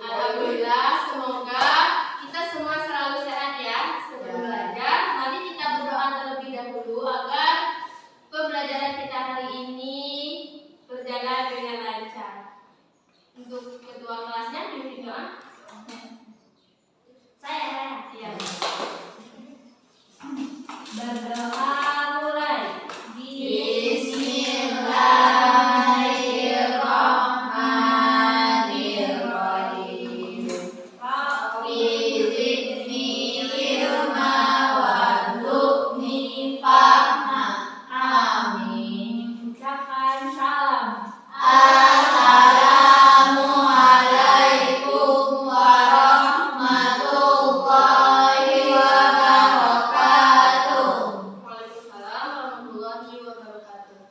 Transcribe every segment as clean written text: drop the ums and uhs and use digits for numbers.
Alhamdulillah, semoga kita semua selalu sehat ya. Sebelum belajar, mari kita berdoa terlebih dahulu agar pembelajaran kita hari ini berjalan dengan lancar. Untuk ketua kelasnya, pilih doa. Saya. Iya. Berdoa mulai.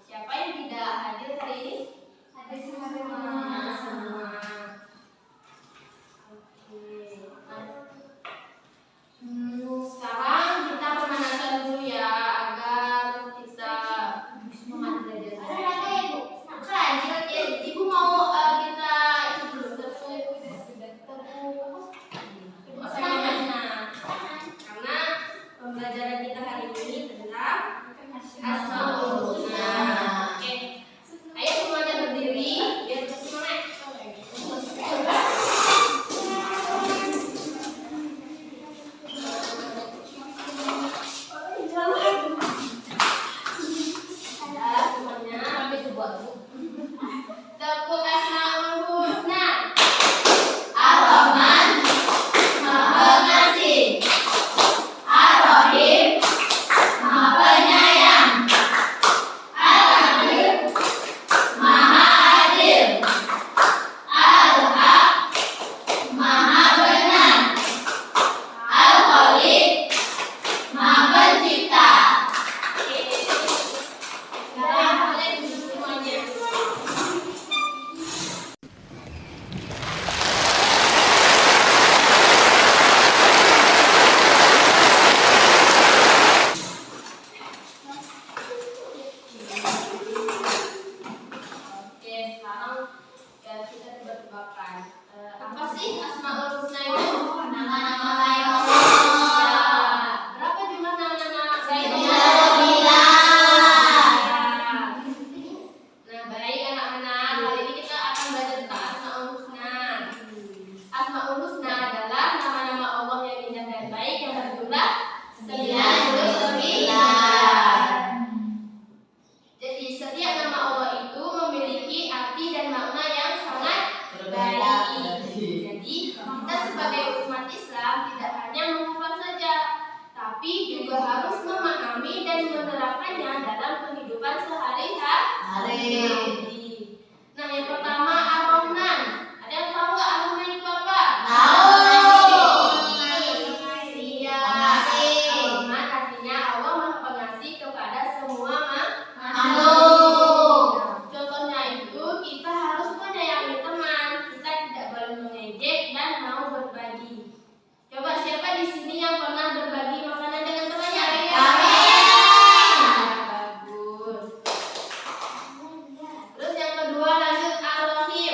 Siapa yang tidak hadir hari ini? Hadir semua. Sekarang kita pemanasan dulu ya agar kita semangat belajar. Ibu mau kita itu dulu karena pembelajaran kita hari ini tentang Asmaul Husna. Oke, ayo semuanya berdiri biar semangat. Tepuk Asmaul Husna. Ar-Rahman, Maha Pengasih. Ar-Rahim, Maha Penyayang. Al-Adil, Maha Adil. Al-Haq, Maha Benar. Al-Khaliq, Maha Pencipta. Sekarang kalian duduk semuanya. Oke, sekarang ya kita tebak-tebakan. Apa sih Asmaul Husna itu? Nama-nama baik Ya, Allah. berapa jumlah nama-nama baik Sembilan. Nah, baik anak-anak, kali ini kita akan belajar tentang Asmaul Husna. Asmaul Husna adalah nama-nama Allah yang indah dan baik yang berjumlah 99. Jadi setiap nama Allah itu memiliki arti dan makna yang sangat Berbeda. Jadi kita sebagai umat Islam tidak hanya menghafal saja, tapi juga harus memahami dan menerapkannya dalam kehidupan sehari-hari. Nah, yang pertama Ar-Rahman. Ada yang tahu nggak Ar-Rahman itu apa? Tahu. Iya. Pengasih. Ar-Rahman artinya Allah Maha Pengasih kepada semua Makhluk. Contohnya itu kita harus menyayangi teman, kita tidak boleh mengejek dan mau berbagi. Coba siapa di sini yang pernah berbagi makanan dengan temannya? Bagus. Terus yang kedua lanjut Ar-Rahim.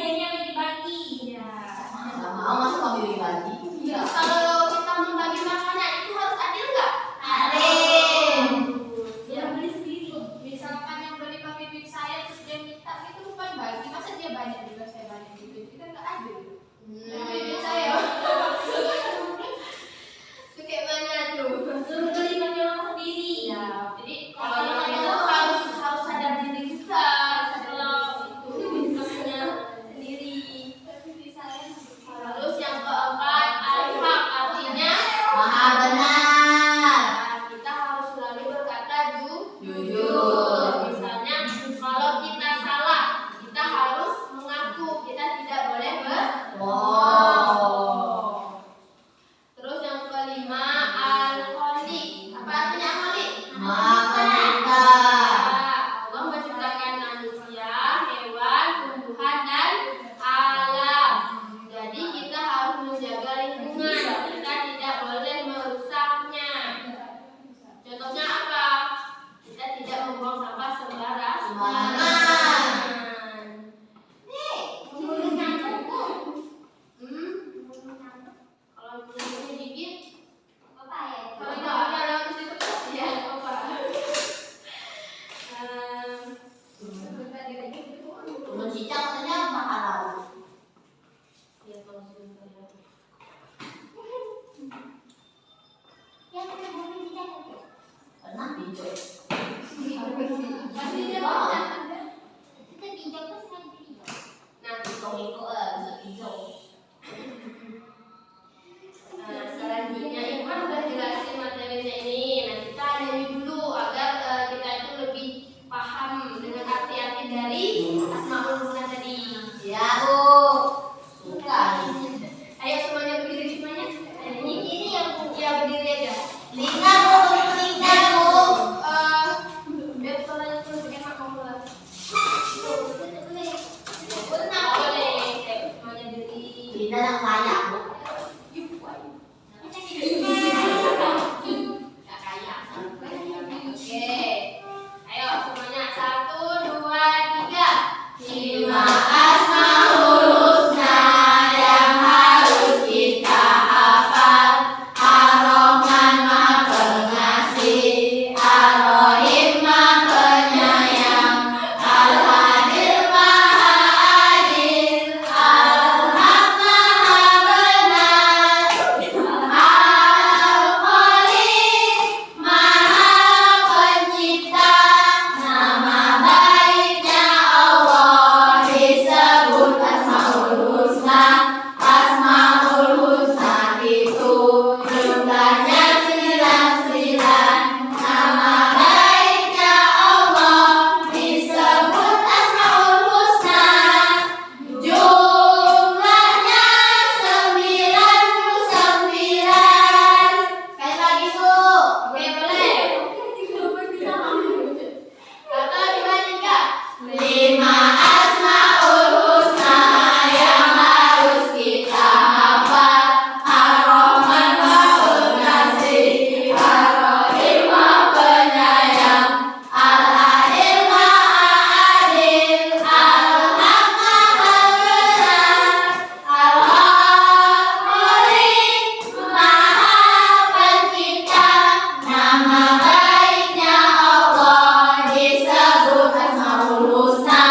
nilainya bagi-bagi. Ya. Nggak mau masa kau pilih bagi? Ya, kalau kita membagi makanan itu harus adil nggak? Adil. Ya, beli sendiri. Misalkan yang beli pakai duit saya terus dia minta itu bukan bagi, masa dia banyak juga saya banyak gitu, kita nggak adil. Pakai duit saya. Itu kayak mana tuh? Suruh beli pakai uang sendiri. Ya, jadi kalau yang itu harus sadar diri juga. Kalau itu kita punya sendiri. Terus yang keempat, al-haq artinya Maha benar. kita harus selalu berkata Jujur. Misalnya kalau kita salah, kita harus mengaku, kita tidak boleh Wow. Terus yang kelima, al-khaliq. Apa artinya al-khaliq? Maha pencipta. Allah menciptakan manusia, hewan, tumbuhan, dan alam. Jadi kita harus menjaga lingkungan. Kita tidak boleh merusaknya. Contohnya apa? Kita tidak membuang sampah sembarangan. Kalau punya gigit, apa ya? Kalau nggak ada harus ditekan, ya apa? Turun cicak katanya maha laut. Ya kalau sebentar ya. Pernah hijau. Pasti dia baca. Nah, Iko hijau. selanjutnya Iman udah jelasin materinya ini. Nah, kita dari dulu agar kita itu lebih paham dengan arti-arti dari Asmaul Husna tadi. Ya Bu. Suka. Ayo semuanya berdiri semuanya. Ini yang berdiri aja. Lina Bu, Lina Bu. Biar soalnya terus bikin makan pula. Boleh. Semuanya berdiri. Lina yang layak Bu. Gak kayak. Oke. Ayo semuanya 1, 2, 3. Lima Asmaul Husna yang harus kita hafal. Ar-Rahman Maha Pengasih, Ar-Rahim Maha Penyayang, Al-Adil Maha Adil, Al-Haq Maha Benar, Al-Khaliq Maha Pencipta. Nama baiknya Allah disebut Asmaul Husna. Asmaul Husna itu jumlahnya 99. Nama baiknya Allah disebut Asmaul Husna. Jumlahnya 99. Sekali lagi Bu. Oke, boleh. 1, 2, 3. Lima Asmaul Husna yang harus kita hafal. Ar-Rahman Maha Pengasih, Ar-Rahim Maha Penyayang, Al-Adil Maha Adil, Al-Haq Maha Benar, Al-Khaliq Maha Pencipta. Nama baiknya Allah disebut Asmaul Husna.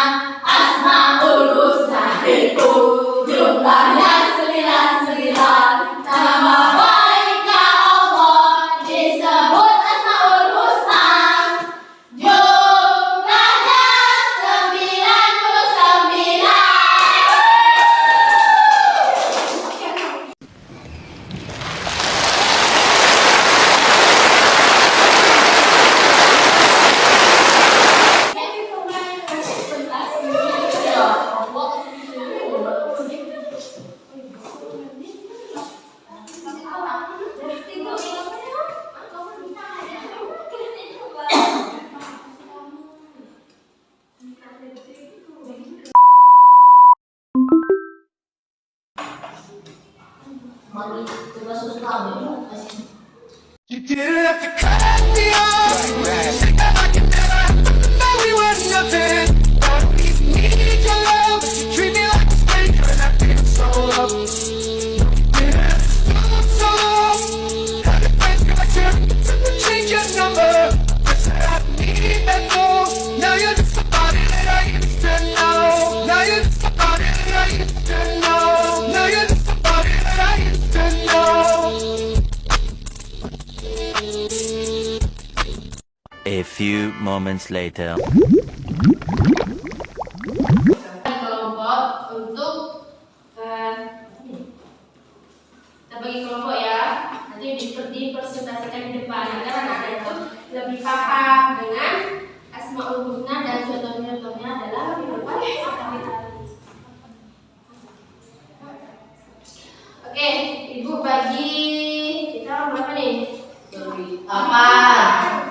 Asmaul Husna itu jumlahnya 99. Nama baiknya Allah disebut Asmaul Husna. Jumlahnya 99. Mami, coba susu kamu ya. You didn't have to cut me off. Say that like it never happened, that we were nothing. Don't need your love, but you treat me like a star. few moments later. Kelompok untuk kita bagi kelompok ya. Nanti dipresentasikan di depan agar anak-anak itu lebih paham dengan Asmaul Husna dan contoh-contohnya dalam kehidupan sehari-hari. Oke, Ibu bagi kita berapa nih? 8. 8.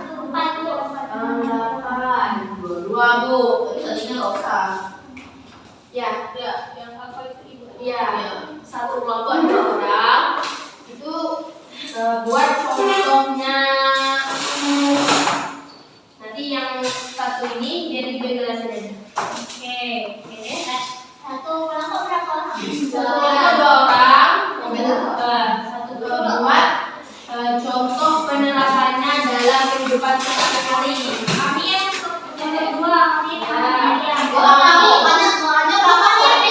2, Bu. Tapi tadinya nggak usah. Ya, yang apa itu Ibu? Ya, satu kelompok 2 orang itu buat contohnya. Nanti yang satu ini biar Ibu jelasin aja. Oke. Satu kelompok berapa orang? Satu kelompok 2 orang. Satu kelompok buat contoh penerapannya dalam kehidupan sehari-hari. Kami yang kedua, kami yang Kamu ada berapa nih?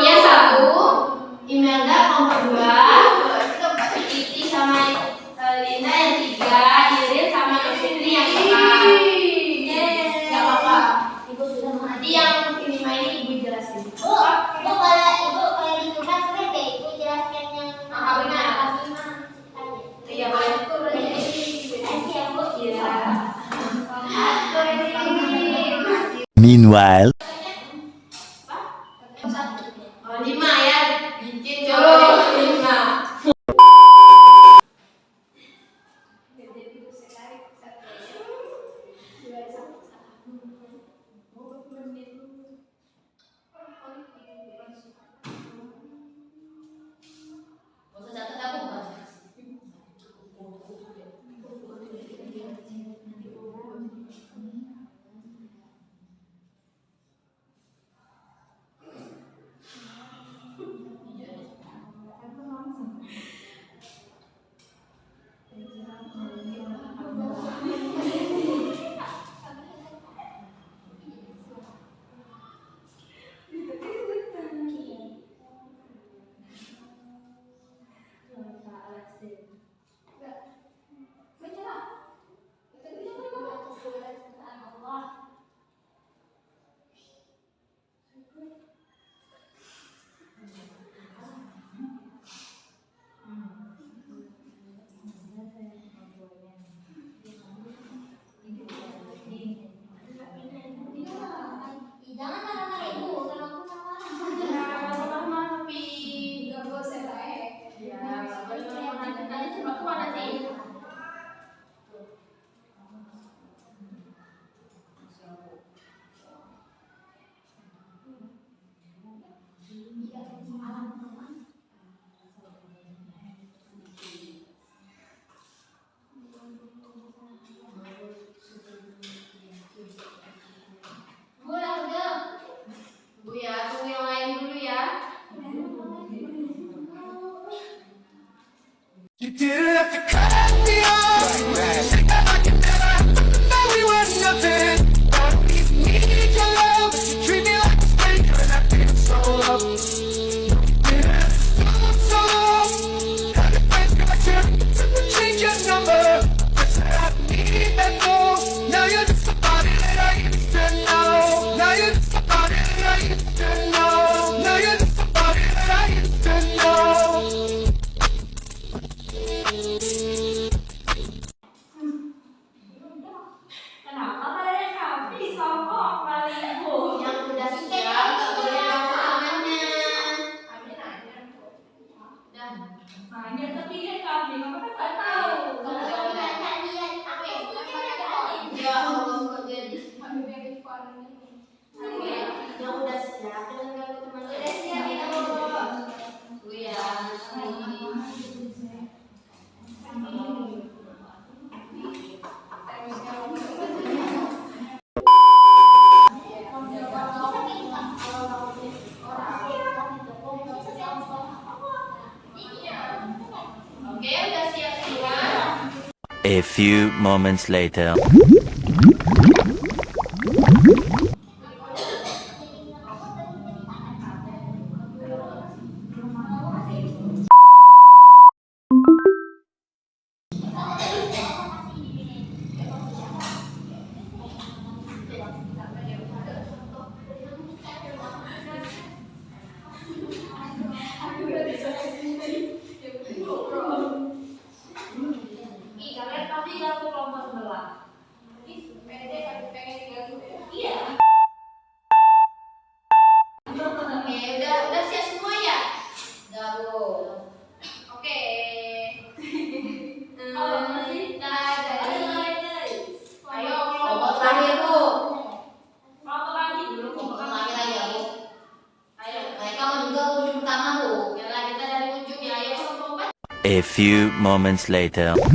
Yang satu, Imelda kelompok 2, Titi sama Linda yang 3, Irin sama Fitri yang 4. Gak apa-apa. Ibu sudah Nanti yang kelima ini Ibu jelasin. Bu, kalau Ibu kan keren deh. Ibu jelaskan yang Benar. Iya, boleh. Kasih ya, Bu. Iya. Meanwhile, Oh, 5 ya. Bikin coba 5. Nggak usah catat aku, Bu. Jangan marah-marah Ibu, kalau aku marah-marah. Bu ya, tunggu yang lain dulu ya. You didn't have to cut me off. Say that I can never know we were nothing. Don't need your love, but you treat me like a stranger, and I feel so loved. Yeah, so lost. How did things got you? Change your number. Guess I need that most. Now you're just somebody that I used to know. Now you're just somebody that I used to know. Now you're just somebody that I used to know. Kenapa kalian kami sokok kali Ibu? Yang udah siap, nggak boleh lupa amannya. Hanya tapi kan kami, kamu kan nggak tahu. Kalau kamu nggak lihat, apa yang bukan ada? Ya Allah, kok jadi Yang udah siap, jangan ganggu teman. udah siap ya Bu ya. Oke, udah siap semua. a few moments later. A few moments later. Ayo,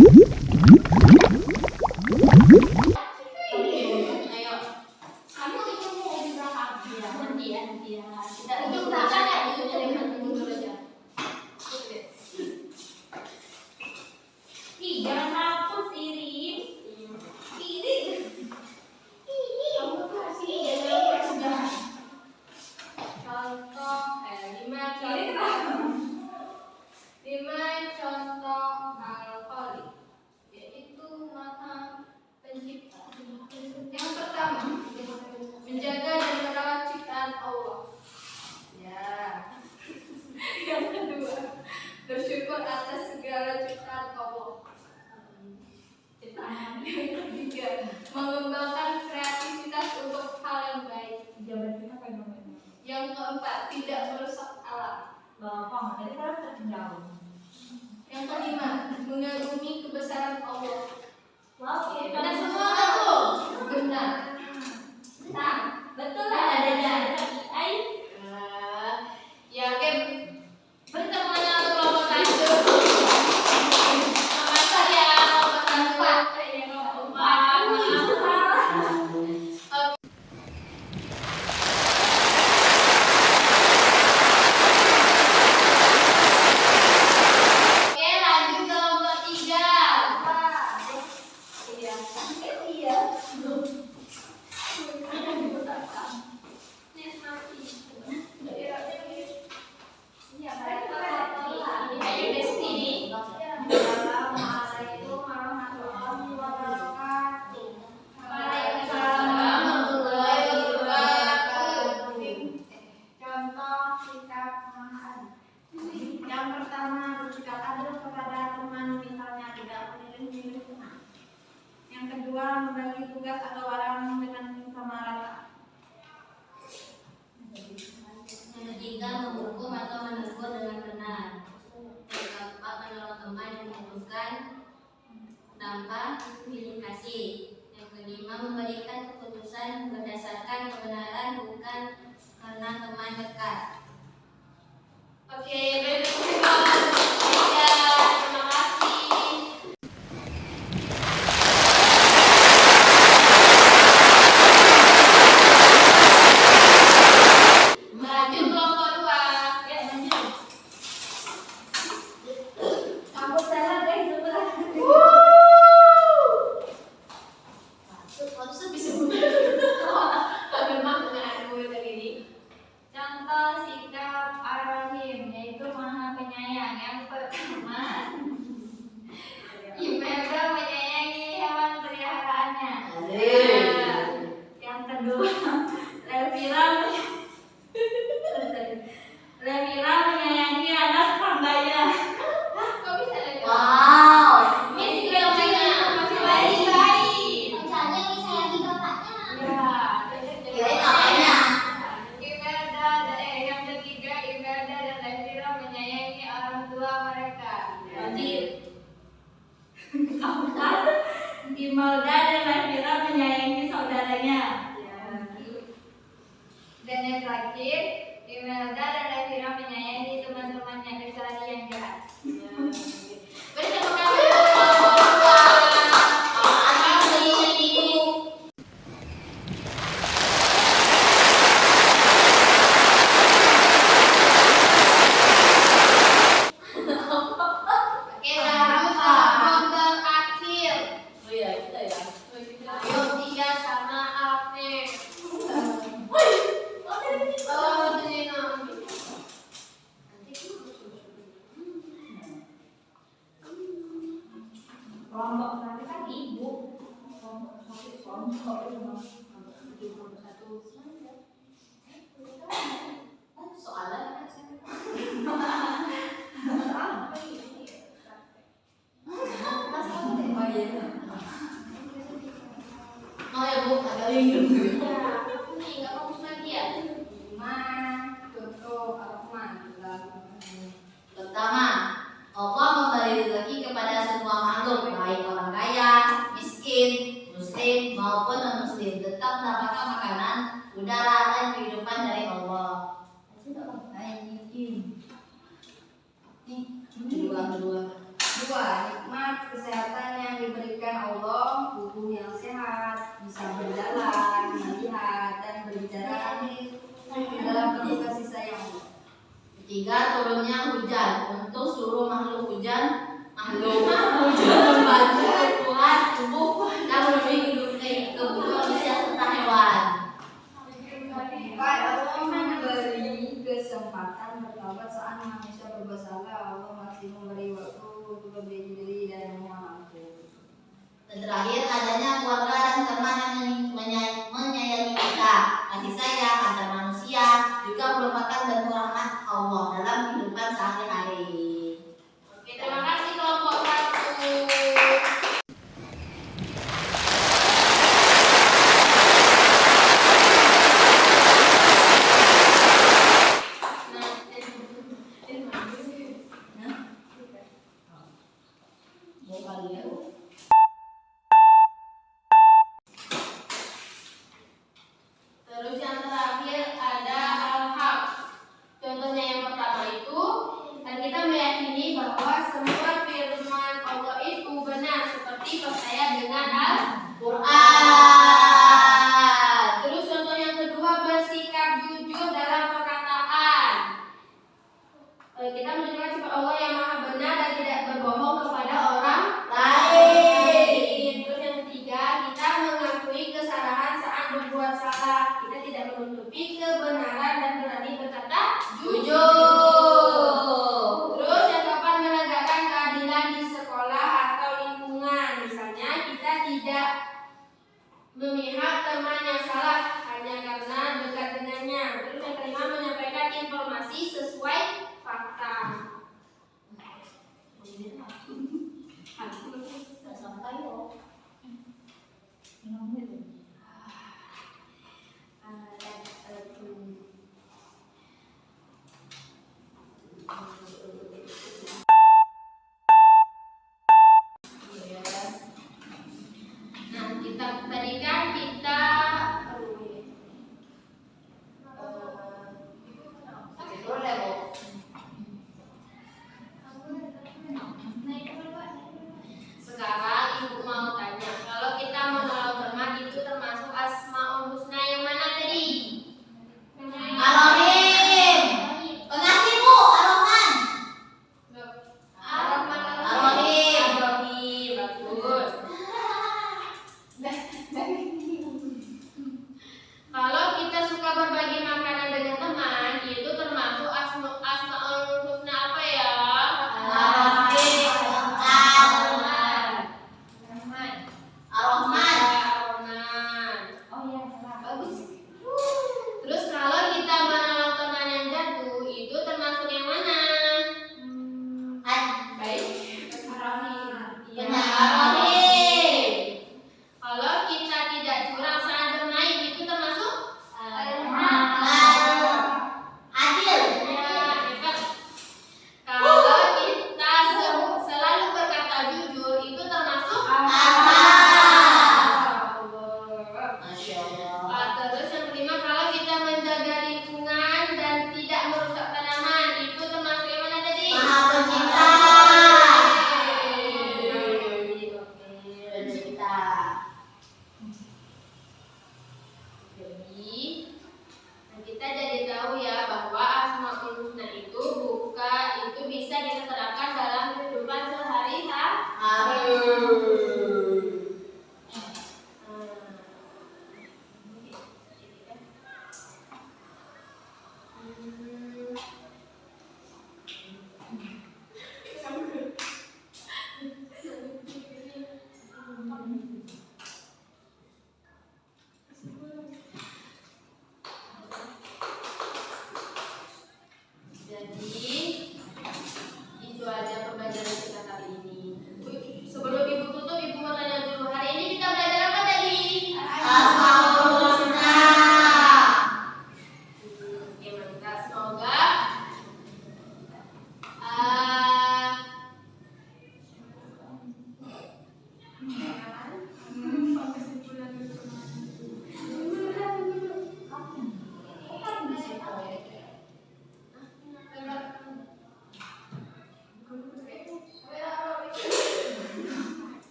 kamu itu mau di belakang. Nanti ya. Kita itu belakang ya, itu mundur aja. Ih, jangan hapus Irin. Kamu tuh kasih jangan sudah. Contoh, 5 contoh alkoholik, yaitu Maha Pencipta. Yang pertama, menjaga dan merawat ciptaan Allah. Ya. Yang kedua, bersyukur atas segala ciptaan Allah. Ciptaan. Yang ketiga, mengembangkan kreativitas untuk hal yang baik. Yang keempat, tidak merusak alam. Yang kelima, mengagumi kebesaran Allah. Benar semua nggak tuh? Benar. Nah, betul lah adanya. Ya, oke. Bertemu dengan kelompok satu. Selamat ya, kelompok satu. Oke, lanjut kelompok 3. Iya. Ayo Desti. Assalamualaikum warahmatullahi wabarakatuh. Waalaikumsalam warahmatullahi wabarakatuh. Contoh sikap mahal. Yang pertama, bersikap adil kepada teman, misalnya tidak memilih-milih teman. Yang kedua, membagi tugas atau barang dengan sama rata. Yang ketiga, menghukum atau menegur dengan benar. Yang keempat, menolong teman yang membutuhkan tanpa pilih kasih. Yang kelima, memberikan keputusan berdasarkan kebenaran bukan karena teman dekat. Oke, baik teman-teman. Ya, terima kasih. Lanjut kelompok 2. Ya, lanjut. Aku salah guys, sebelah. Waktu bisa benar. Memang dengan gue tadi ini. Contoh sikap Ar-Rahim, yaitu maha penyayang. Yang pertama, Imelda menyayangi hewan peliharaannya. Yang kedua, Levira menyayangi anak tangganya. Kok bisa ada? Wow. Ini juga masih bayi. Misalnya disayangi bapaknya. Ya. Apanya? Yang ketiga, Imelda dan Levira menyayangi orang tua mereka. Berarti Imelda dan Levira menyayangi saudaranya. Dan yang terakhir, Imelda dan Levira menyayangi teman-temannya kecuali yang jahat. bersama kami kelompok 2. Oke, lanjut kelompok terakhir. Oh iya, kita ya. Ayo Tia sama Afif. Oh, ini nanti. Kelompok terakhir kan ibu. Kelompok Soalnya oh ya Bu, agak linglung gitu. Ya, nih nggak fokus lagi ya. Pertama, Allah memberi rezeki kepada semua makhluk, baik orang kaya, miskin, muslim maupun non-muslim. Tetap mendapatkan makanan, udara, dan kehidupan dari Allah. Kedua. kedua, nikmat kesehatan yang diberikan Allah, tubuh yang sehat, bisa berjalan, melihat, dan berbicara dalam penuh kasih sayang. Ketiga, turunnya hujan untuk seluruh makhluk hujan membantu kebutuhan tubuh dan memenuhi kebutuhan manusia serta hewan. Empat, Allah memberi kesempatan bertobat saat manusia berbuat salah. Allah masih memberi waktu untuk berbenci diri dan mohon ampun. Dan terakhir, adanya keluarga dan teman yang menyayangi kita. Kasih sayang antar manusia juga merupakan bentuk rahmat Allah dalam kehidupan sehari-hari. Oke, terima kasih kelompok 1. Terus yang terakhir ada al-haq. Contohnya yang pertama itu, dan kita meyakini bahwa semua firman Allah itu benar seperti percaya dengan Quran. Terus contoh yang kedua, bersikap jujur dalam perkataan. Kita menunjukkan sifat Allah yang maha benar dan tidak berbohong kepada orang lain. Terus yang ketiga, kita mengakui kesalahan saat berbuat salah. Kita tidak menutupi kebenaran dan berani berkata Jujur. Terus yang keempat, menegakkan keadilan di sekolah atau lingkungan. Misalnya kita tidak memihak teman yang salah hanya karena dekat dengannya. Terus yang kelima, menyampaikan informasi sesuai fakta. Nah, tadi kan kita Boleh, Bu. sekarang ibu mau tanya, kalau kita menolong teman itu termasuk asmaul husna yang mana tadi? Ar-Rahim. Pengasih, Bu. Ar-Rahman. Ar-Rahim. Ar-Rahim, bagus. Kalau kita suka berbagi makanan dengan teman, itu termasuk asmaul husna apa ya? Ar-Rahim. Ar-Rahman. Oh iya, salah. Bagus. Terus kalau kita menolong teman yang jatuh, itu termasuk yang mana? Baik. Iya. Ar-Rahim. Kalau kita tidak curang saat bermain, itu termasuk? Adil. Ya, hebat. Kalau kita selalu berkata jujur, itu termasuk? Masya Allah. Terus yang kelima, kalau kita menjaga lingkungan dan tidak merusak tanaman, itu termasuk yang mana tadi? Maha Pencipta. Pencipta. Kita jadi tahu ya bahwa asmaul husna itu bisa kita terapkan dalam kehidupan sehari-hari.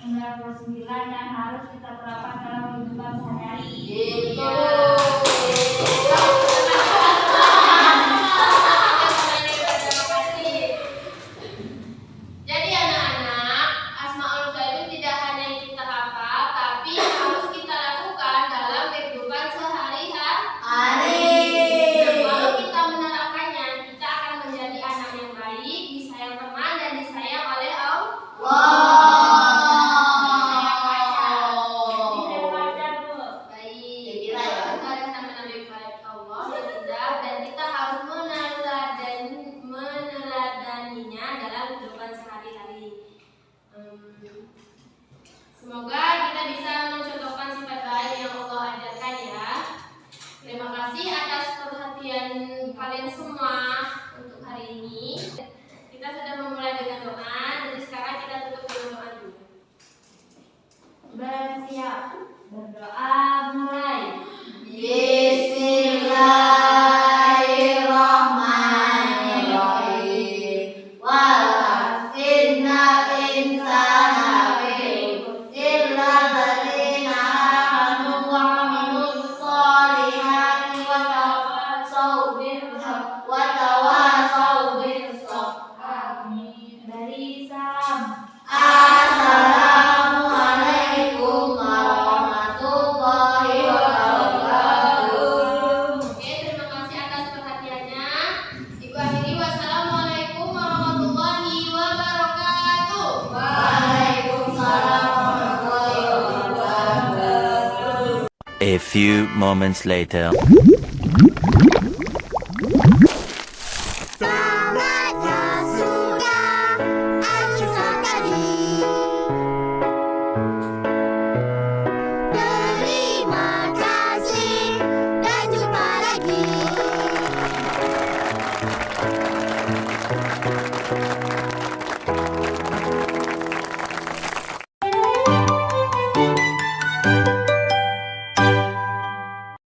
99 dan harus kita terapkan dalam kehidupan sehari-hari. Jadi anak-anak, Asmaul Husna itu tidak hanya kita hafal, tapi harus kita lakukan dalam kehidupan sehari-hari. Kalau kita menerapkannya, kita akan menjadi anak yang baik, disayang teman dan disayang oleh Allah. Semoga kita bisa mencontohkan sifat baik yang Allah ajarkan ya. Terima kasih atas perhatian kalian semua untuk hari ini. Kita sudah memulai dengan doa, jadi sekarang kita tutup dengan doa dulu. Bersiap, berdoa mulai. Bismillahirrahmanirrahim. Walakinna insana fi illal ladzina amanu wa amilus solihati wa tawasaw bis sabr. Beri salam. Assalamualaikum warahmatullahi wabarakatuh. Oke, terima kasih atas perhatiannya. Ibu akhiri, wassalamualaikum warahmatullahi wabarakatuh. Waalaikumsalam warahmatullahi wabarakatuh. A few moments later.